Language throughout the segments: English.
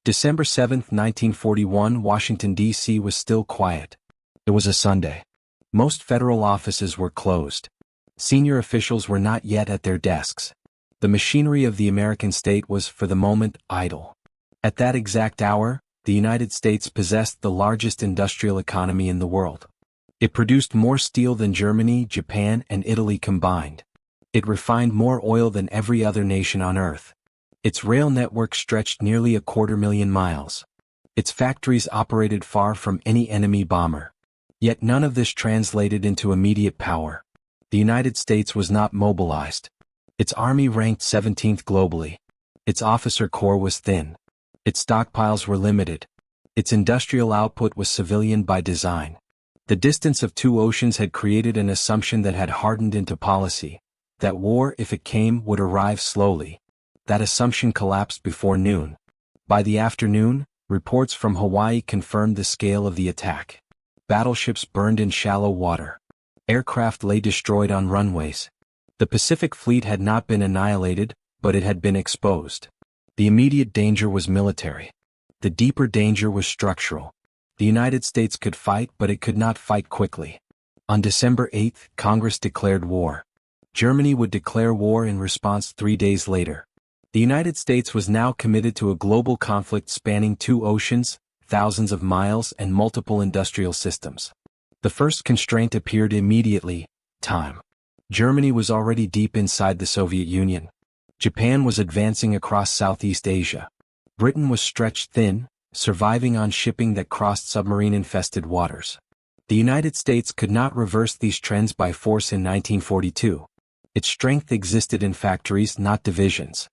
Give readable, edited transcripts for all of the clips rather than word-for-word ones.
December 7, 1941, Washington, D.C. was still quiet. It was a Sunday. Most federal offices were closed. Senior officials were not yet at their desks. The machinery of the American state was, for the moment, idle. At that exact hour, the United States possessed the largest industrial economy in the world. It produced more steel than Germany, Japan, and Italy combined. It refined more oil than every other nation on Earth. Its rail network stretched nearly 250,000 miles. Its factories operated far from any enemy bomber. Yet none of this translated into immediate power. The United States was not mobilized. Its army ranked 17th globally. Its officer corps was thin. Its stockpiles were limited. Its industrial output was civilian by design. The distance of two oceans had created an assumption that had hardened into policy, that war, if it came, would arrive slowly. That assumption collapsed before noon. By the afternoon, reports from Hawaii confirmed the scale of the attack. Battleships burned in shallow water. Aircraft lay destroyed on runways. The Pacific Fleet had not been annihilated, but it had been exposed. The immediate danger was military. The deeper danger was structural. The United States could fight, but it could not fight quickly. On December 8, Congress declared war. Germany would declare war in response 3 days later. The United States was now committed to a global conflict spanning 2 oceans, thousands of miles, and multiple industrial systems. The first constraint appeared immediately: time. Germany was already deep inside the Soviet Union. Japan was advancing across Southeast Asia. Britain was stretched thin, surviving on shipping that crossed submarine-infested waters. The United States could not reverse these trends by force in 1942. Its strength existed in factories, not divisions.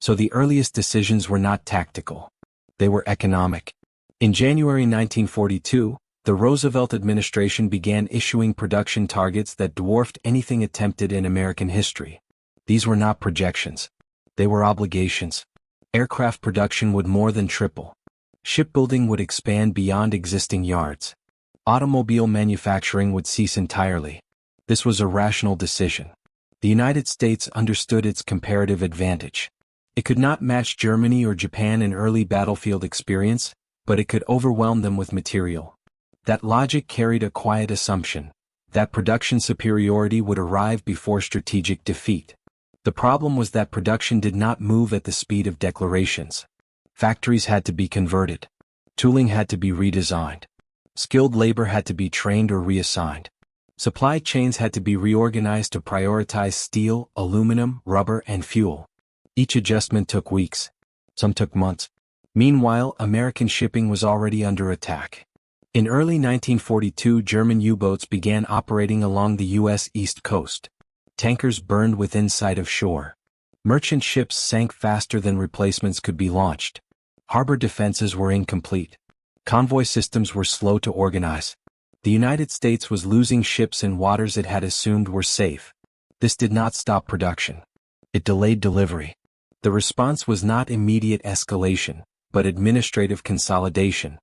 So the earliest decisions were not tactical. They were economic. In January 1942, the Roosevelt administration began issuing production targets that dwarfed anything attempted in American history. These were not projections. They were obligations. Aircraft production would more than triple. Shipbuilding would expand beyond existing yards. Automobile manufacturing would cease entirely. This was a rational decision. The United States understood its comparative advantage. It could not match Germany or Japan in early battlefield experience, but it could overwhelm them with material. That logic carried a quiet assumption, that production superiority would arrive before strategic defeat. The problem was that production did not move at the speed of declarations. Factories had to be converted. Tooling had to be redesigned. Skilled labor had to be trained or reassigned. Supply chains had to be reorganized to prioritize steel, aluminum, rubber, and fuel. Each adjustment took weeks. Some took months. Meanwhile, American shipping was already under attack. In early 1942, German U-boats began operating along the U.S. East Coast. Tankers burned within sight of shore. Merchant ships sank faster than replacements could be launched. Harbor defenses were incomplete. Convoy systems were slow to organize. The United States was losing ships in waters it had assumed were safe. This did not stop production. It delayed delivery. The response was not immediate escalation, but administrative consolidation.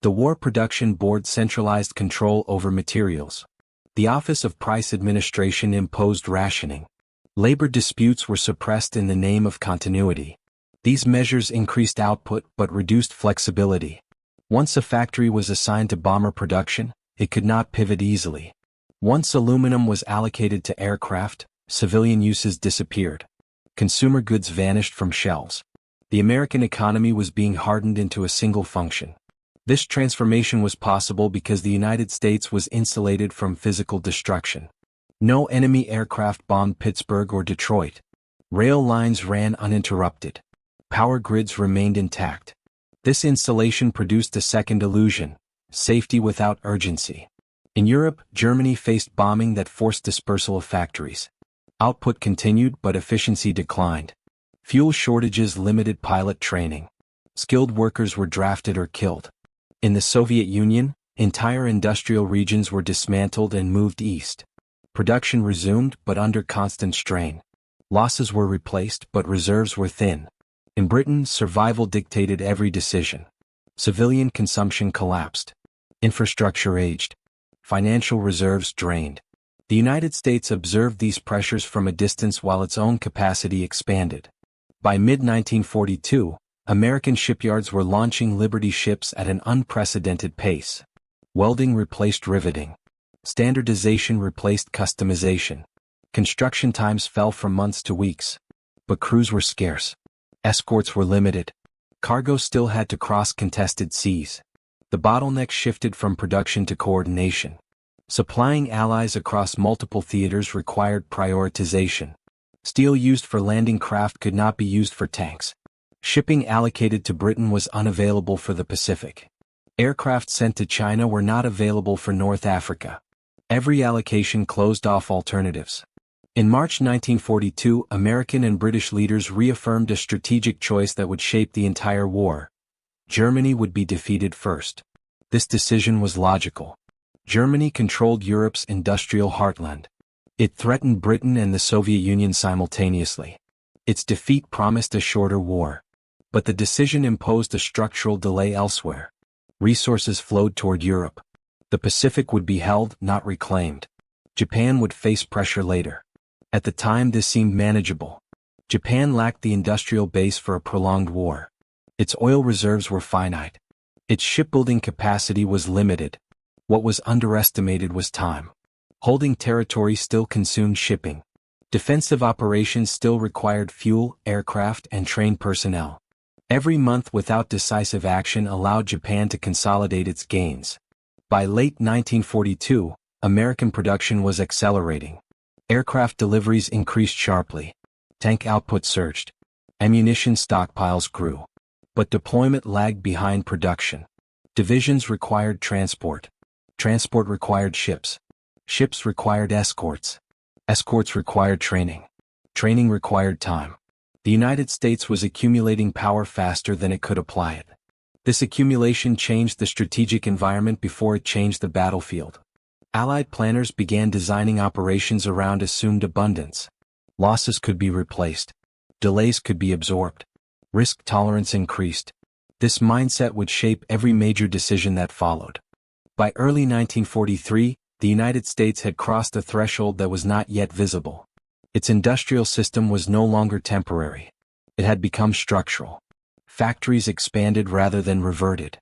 The War Production Board centralized control over materials. The Office of Price Administration imposed rationing. Labor disputes were suppressed in the name of continuity. These measures increased output but reduced flexibility. Once a factory was assigned to bomber production, it could not pivot easily. Once aluminum was allocated to aircraft, civilian uses disappeared. Consumer goods vanished from shelves. The American economy was being hardened into a single function. This transformation was possible because the United States was insulated from physical destruction. No enemy aircraft bombed Pittsburgh or Detroit. Rail lines ran uninterrupted. Power grids remained intact. This insulation produced a second illusion: safety without urgency. In Europe, Germany faced bombing that forced dispersal of factories. Output continued but efficiency declined. Fuel shortages limited pilot training. Skilled workers were drafted or killed. In the Soviet Union, entire industrial regions were dismantled and moved east. Production resumed but under constant strain. Losses were replaced but reserves were thin. In Britain, survival dictated every decision. Civilian consumption collapsed. Infrastructure aged. Financial reserves drained. The United States observed these pressures from a distance while its own capacity expanded. By mid-1942, American shipyards were launching Liberty ships at an unprecedented pace. Welding replaced riveting. Standardization replaced customization. Construction times fell from months to weeks. But crews were scarce. Escorts were limited. Cargo still had to cross contested seas. The bottleneck shifted from production to coordination. Supplying allies across multiple theaters required prioritization. Steel used for landing craft could not be used for tanks. Shipping allocated to Britain was unavailable for the Pacific. Aircraft sent to China were not available for North Africa. Every allocation closed off alternatives. In March 1942, American and British leaders reaffirmed a strategic choice that would shape the entire war. Germany would be defeated first. This decision was logical. Germany controlled Europe's industrial heartland. It threatened Britain and the Soviet Union simultaneously. Its defeat promised a shorter war. But the decision imposed a structural delay elsewhere. Resources flowed toward Europe. The Pacific would be held, not reclaimed. Japan would face pressure later. At the time this seemed manageable. Japan lacked the industrial base for a prolonged war. Its oil reserves were finite. Its shipbuilding capacity was limited. What was underestimated was time. Holding territory still consumed shipping. Defensive operations still required fuel, aircraft, and trained personnel. Every month without decisive action allowed Japan to consolidate its gains. By late 1942, American production was accelerating. Aircraft deliveries increased sharply. Tank output surged. Ammunition stockpiles grew. But deployment lagged behind production. Divisions required transport. Transport required ships. Ships required escorts. Escorts required training. Training required time. The United States was accumulating power faster than it could apply it. This accumulation changed the strategic environment before it changed the battlefield. Allied planners began designing operations around assumed abundance. Losses could be replaced. Delays could be absorbed. Risk tolerance increased. This mindset would shape every major decision that followed. By early 1943, the United States had crossed a threshold that was not yet visible. Its industrial system was no longer temporary. It had become structural. Factories expanded rather than reverted.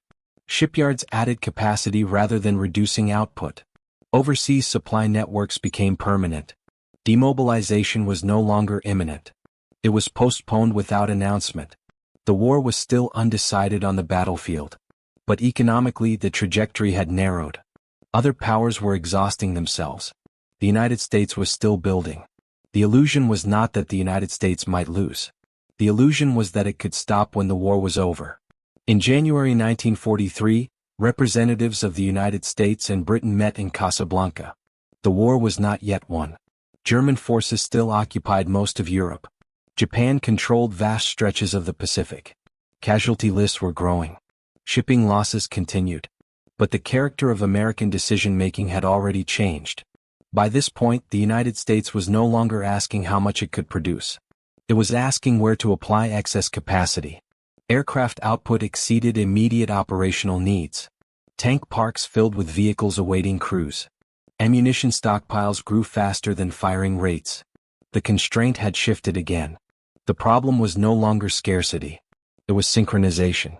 Shipyards added capacity rather than reducing output. Overseas supply networks became permanent. Demobilization was no longer imminent. It was postponed without announcement. The war was still undecided on the battlefield. But economically the trajectory had narrowed. Other powers were exhausting themselves. The United States was still building. The illusion was not that the United States might lose. The illusion was that it could stop when the war was over. In January 1943, representatives of the United States and Britain met in Casablanca. The war was not yet won. German forces still occupied most of Europe. Japan controlled vast stretches of the Pacific. Casualty lists were growing. Shipping losses continued. But the character of American decision-making had already changed. By this point, the United States was no longer asking how much it could produce. It was asking where to apply excess capacity. Aircraft output exceeded immediate operational needs. Tank parks filled with vehicles awaiting crews. Ammunition stockpiles grew faster than firing rates. The constraint had shifted again. The problem was no longer scarcity. It was synchronization.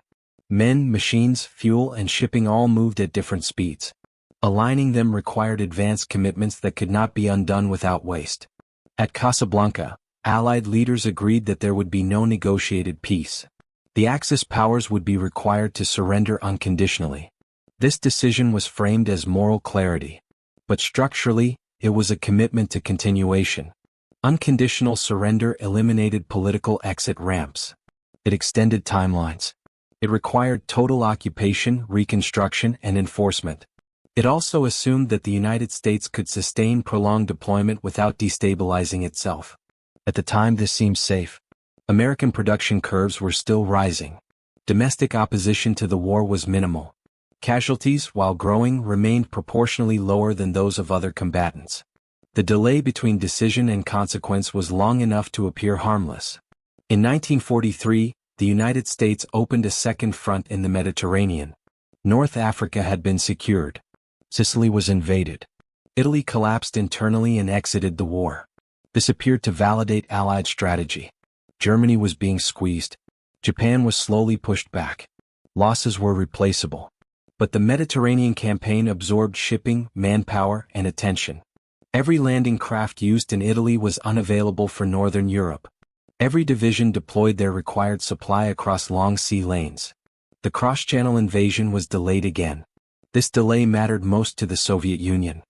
Men, machines, fuel, and shipping all moved at different speeds. Aligning them required advanced commitments that could not be undone without waste. At Casablanca, Allied leaders agreed that there would be no negotiated peace. The Axis powers would be required to surrender unconditionally. This decision was framed as moral clarity. But structurally, it was a commitment to continuation. Unconditional surrender eliminated political exit ramps. It extended timelines. It required total occupation, reconstruction, and enforcement. It also assumed that the United States could sustain prolonged deployment without destabilizing itself. At the time this seemed safe. American production curves were still rising. Domestic opposition to the war was minimal. Casualties, while growing, remained proportionally lower than those of other combatants. The delay between decision and consequence was long enough to appear harmless. In 1943, the United States opened a second front in the Mediterranean. North Africa had been secured. Sicily was invaded. Italy collapsed internally and exited the war. This appeared to validate Allied strategy. Germany was being squeezed. Japan was slowly pushed back. Losses were replaceable. But the Mediterranean campaign absorbed shipping, manpower, and attention. Every landing craft used in Italy was unavailable for Northern Europe. Every division deployed their required supply across long sea lanes. The cross-channel invasion was delayed again. This delay mattered most to the Soviet Union.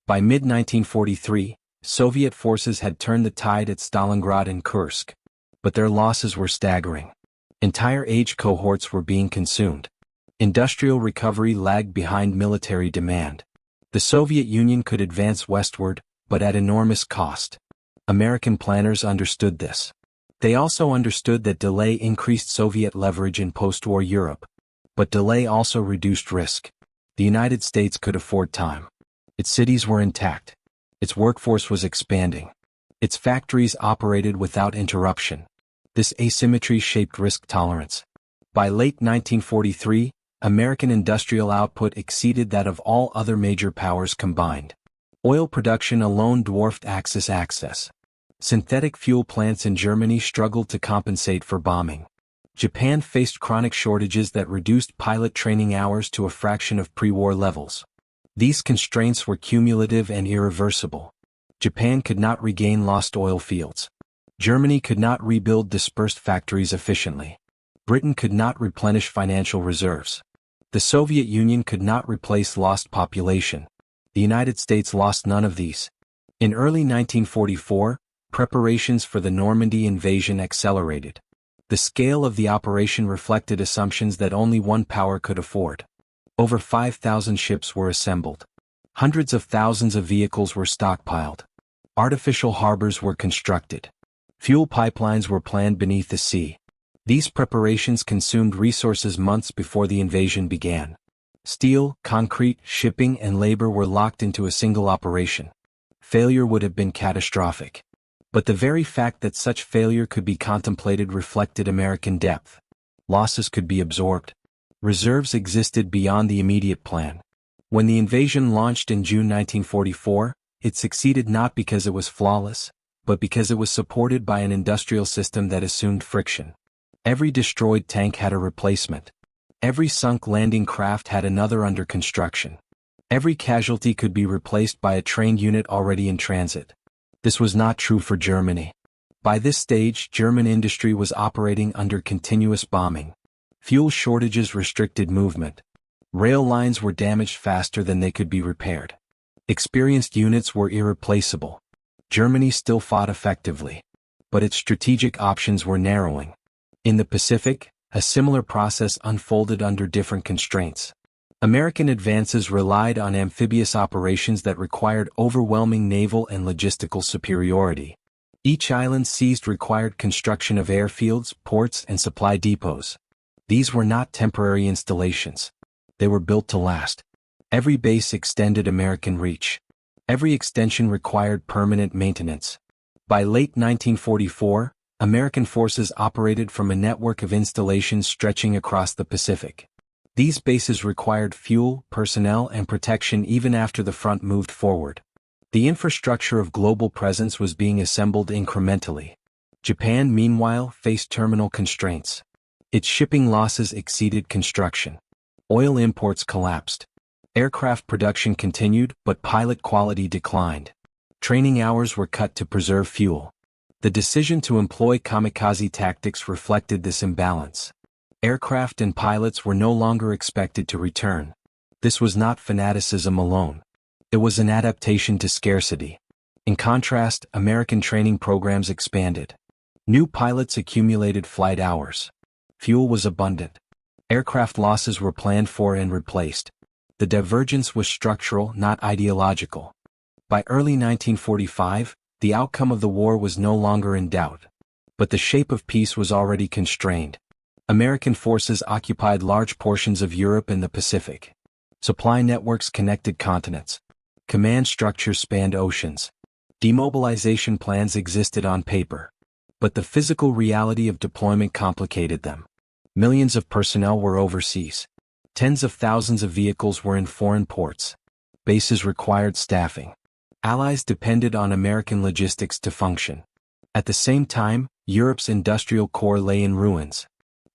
By mid-1943, Soviet forces had turned the tide at Stalingrad and Kursk. But their losses were staggering. Entire age cohorts were being consumed. Industrial recovery lagged behind military demand. The Soviet Union could advance westward, but at enormous cost. American planners understood this. They also understood that delay increased Soviet leverage in post-war Europe. But delay also reduced risk. The United States could afford time. Its cities were intact. Its workforce was expanding. Its factories operated without interruption. This asymmetry shaped risk tolerance. By late 1943, American industrial output exceeded that of all other major powers combined. Oil production alone dwarfed Axis access. Synthetic fuel plants in Germany struggled to compensate for bombing. Japan faced chronic shortages that reduced pilot training hours to a fraction of pre-war levels. These constraints were cumulative and irreversible. Japan could not regain lost oil fields. Germany could not rebuild dispersed factories efficiently. Britain could not replenish financial reserves. The Soviet Union could not replace lost population. The United States lost none of these. In early 1944, preparations for the Normandy invasion accelerated. The scale of the operation reflected assumptions that only one power could afford. Over 5,000 ships were assembled. Hundreds of thousands of vehicles were stockpiled. Artificial harbors were constructed. Fuel pipelines were planned beneath the sea. These preparations consumed resources months before the invasion began. Steel, concrete, shipping, and labor were locked into a single operation. Failure would have been catastrophic. But the very fact that such failure could be contemplated reflected American depth. Losses could be absorbed. Reserves existed beyond the immediate plan. When the invasion launched in June 1944, it succeeded not because it was flawless, but because it was supported by an industrial system that assumed friction. Every destroyed tank had a replacement. Every sunk landing craft had another under construction. Every casualty could be replaced by a trained unit already in transit. This was not true for Germany. By this stage, German industry was operating under continuous bombing. Fuel shortages restricted movement. Rail lines were damaged faster than they could be repaired. Experienced units were irreplaceable. Germany still fought effectively. But its strategic options were narrowing. In the Pacific, a similar process unfolded under different constraints. American advances relied on amphibious operations that required overwhelming naval and logistical superiority. Each island seized required construction of airfields, ports, and supply depots. These were not temporary installations. They were built to last. Every base extended American reach. Every extension required permanent maintenance. By late 1944, American forces operated from a network of installations stretching across the Pacific. These bases required fuel, personnel, and protection even after the front moved forward. The infrastructure of global presence was being assembled incrementally. Japan, meanwhile, faced terminal constraints. Its shipping losses exceeded construction. Oil imports collapsed. Aircraft production continued, but pilot quality declined. Training hours were cut to preserve fuel. The decision to employ kamikaze tactics reflected this imbalance. Aircraft and pilots were no longer expected to return. This was not fanaticism alone. It was an adaptation to scarcity. In contrast, American training programs expanded. New pilots accumulated flight hours. Fuel was abundant. Aircraft losses were planned for and replaced. The divergence was structural, not ideological. By early 1945, the outcome of the war was no longer in doubt. But the shape of peace was already constrained. American forces occupied large portions of Europe and the Pacific. Supply networks connected continents. Command structures spanned oceans. Demobilization plans existed on paper. But the physical reality of deployment complicated them. Millions of personnel were overseas. Tens of thousands of vehicles were in foreign ports. Bases required staffing. Allies depended on American logistics to function. At the same time, Europe's industrial core lay in ruins.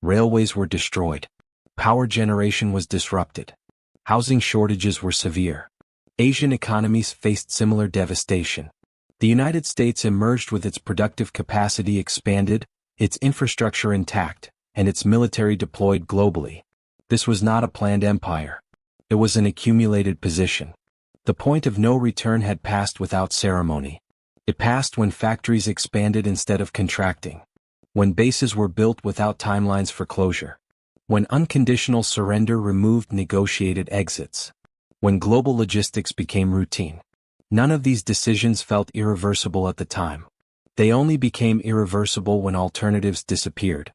Railways were destroyed. Power generation was disrupted. Housing shortages were severe. Asian economies faced similar devastation. The United States emerged with its productive capacity expanded, its infrastructure intact, and its military deployed globally. This was not a planned empire. It was an accumulated position. The point of no return had passed without ceremony. It passed when factories expanded instead of contracting. When bases were built without timelines for closure. When unconditional surrender removed negotiated exits. When global logistics became routine. None of these decisions felt irreversible at the time. They only became irreversible when alternatives disappeared.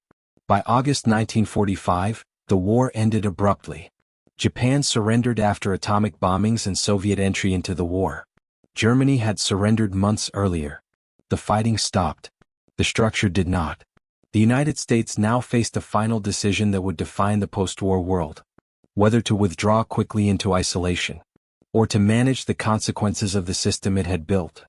By August 1945, the war ended abruptly. Japan surrendered after atomic bombings and Soviet entry into the war. Germany had surrendered months earlier. The fighting stopped. The structure did not. The United States now faced a final decision that would define the post-war world. Whether to withdraw quickly into isolation, or to manage the consequences of the system it had built.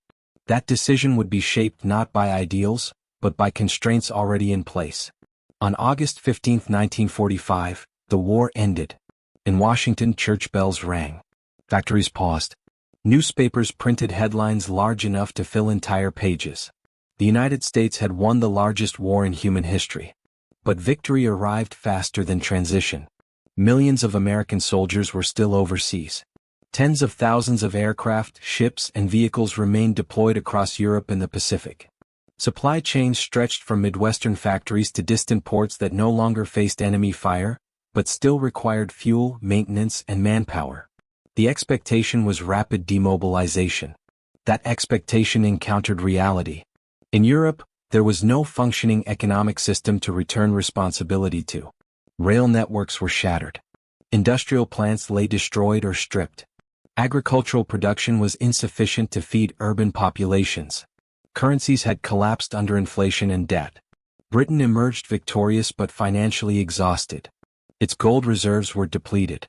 That decision would be shaped not by ideals, but by constraints already in place. On August 15, 1945, the war ended. In Washington, church bells rang. Factories paused. Newspapers printed headlines large enough to fill entire pages. The United States had won the largest war in human history. But victory arrived faster than transition. Millions of American soldiers were still overseas. Tens of thousands of aircraft, ships, and vehicles remained deployed across Europe and the Pacific. Supply chains stretched from Midwestern factories to distant ports that no longer faced enemy fire, but still required fuel, maintenance, and manpower. The expectation was rapid demobilization. That expectation encountered reality. In Europe, there was no functioning economic system to return responsibility to. Rail networks were shattered. Industrial plants lay destroyed or stripped. Agricultural production was insufficient to feed urban populations. Currencies had collapsed under inflation and debt. Britain emerged victorious but financially exhausted. Its gold reserves were depleted.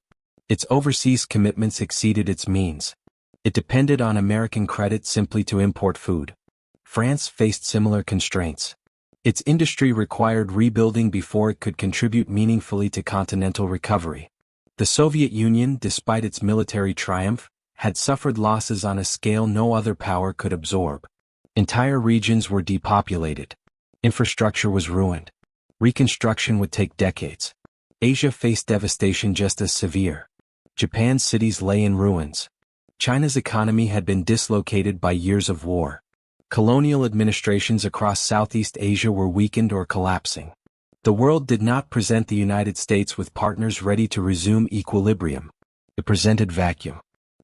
Its overseas commitments exceeded its means. It depended on American credit simply to import food. France faced similar constraints. Its industry required rebuilding before it could contribute meaningfully to continental recovery. The Soviet Union, despite its military triumph, had suffered losses on a scale no other power could absorb. Entire regions were depopulated. Infrastructure was ruined. Reconstruction would take decades. Asia faced devastation just as severe. Japan's cities lay in ruins. China's economy had been dislocated by years of war. Colonial administrations across Southeast Asia were weakened or collapsing. The world did not present the United States with partners ready to resume equilibrium. It presented vacuum.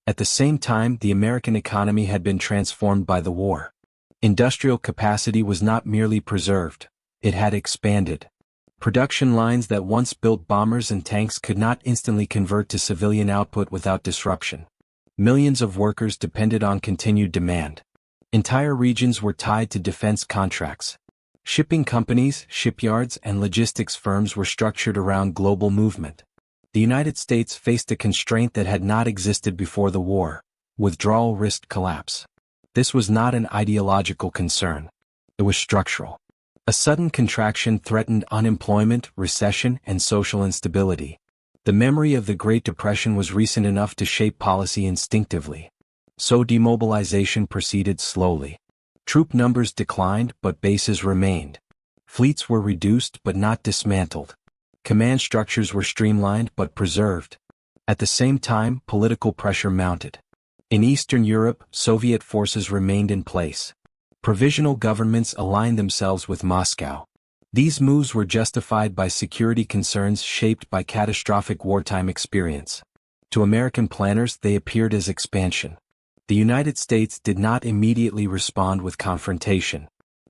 At the same time, the American economy had been transformed by the war. Industrial capacity was not merely preserved, it had expanded. Production lines that once built bombers and tanks could not instantly convert to civilian output without disruption. Millions of workers depended on continued demand. Entire regions were tied to defense contracts. Shipping companies, shipyards, and logistics firms were structured around global movement. The United States faced a constraint that had not existed before the war. Withdrawal risked collapse. This was not an ideological concern. It was structural. A sudden contraction threatened unemployment, recession, and social instability. The memory of the Great Depression was recent enough to shape policy instinctively. So demobilization proceeded slowly. Troop numbers declined, but bases remained. Fleets were reduced but not dismantled. Command structures were streamlined but preserved. At the same time, political pressure mounted. In Eastern Europe, Soviet forces remained in place. Provisional governments aligned themselves with Moscow. These moves were justified by security concerns shaped by catastrophic wartime experience. To American planners, they appeared as expansion. The United States did not immediately respond with confrontation.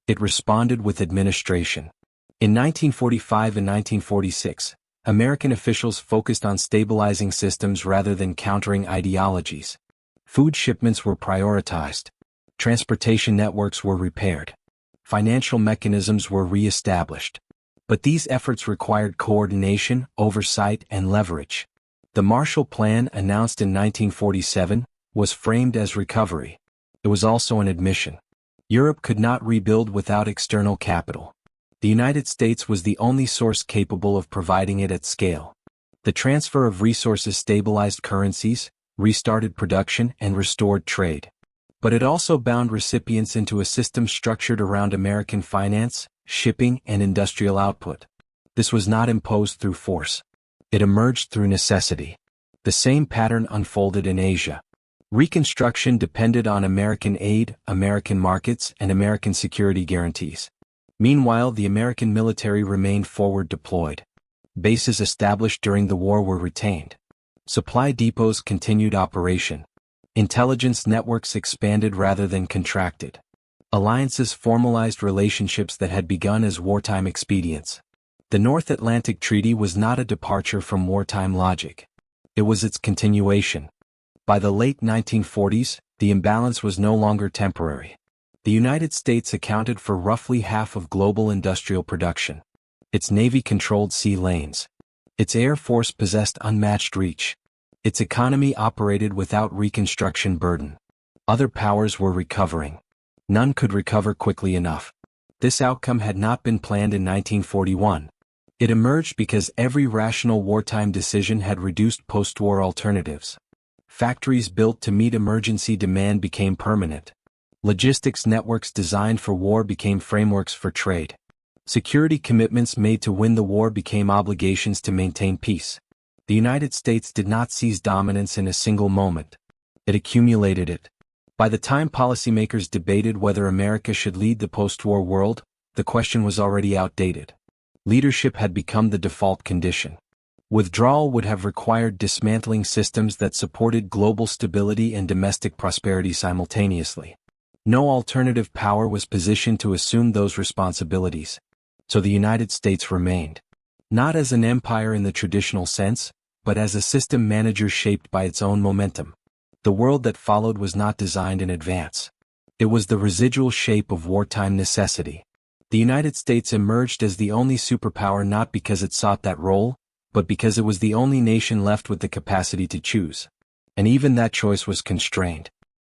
It responded with administration. In 1945 and 1946, American officials focused on stabilizing systems rather than countering ideologies. Food shipments were prioritized. Transportation networks were repaired. Financial mechanisms were re-established. But these efforts required coordination, oversight, and leverage. The Marshall Plan, announced in 1947, was framed as recovery. It was also an admission. Europe could not rebuild without external capital. The United States was the only source capable of providing it at scale. The transfer of resources stabilized currencies, restarted production, and restored trade. But it also bound recipients into a system structured around American finance, shipping, and industrial output. This was not imposed through force. It emerged through necessity. The same pattern unfolded in Asia. Reconstruction depended on American aid, American markets, and American security guarantees. Meanwhile, the American military remained forward deployed. Bases established during the war were retained. Supply depots continued operation. Intelligence networks expanded rather than contracted. Alliances formalized relationships that had begun as wartime expedients. The North Atlantic Treaty was not a departure from wartime logic. It was its continuation. By the late 1940s, the imbalance was no longer temporary. The United States accounted for roughly half of global industrial production. Its Navy controlled sea lanes. Its Air Force possessed unmatched reach. Its economy operated without reconstruction burden. Other powers were recovering. None could recover quickly enough. This outcome had not been planned in 1941. It emerged because every rational wartime decision had reduced post-war alternatives. Factories built to meet emergency demand became permanent. Logistics networks designed for war became frameworks for trade. Security commitments made to win the war became obligations to maintain peace. The United States did not seize dominance in a single moment. It accumulated it. By the time policymakers debated whether America should lead the post-war world, the question was already outdated. Leadership had become the default condition. Withdrawal would have required dismantling systems that supported global stability and domestic prosperity simultaneously. No alternative power was positioned to assume those responsibilities. So the United States remained. Not as an empire in the traditional sense, but as a system manager shaped by its own momentum. The world that followed was not designed in advance. It was the residual shape of wartime necessity. The United States emerged as the only superpower not because it sought that role, but because it was the only nation left with the capacity to choose. And even that choice was constrained.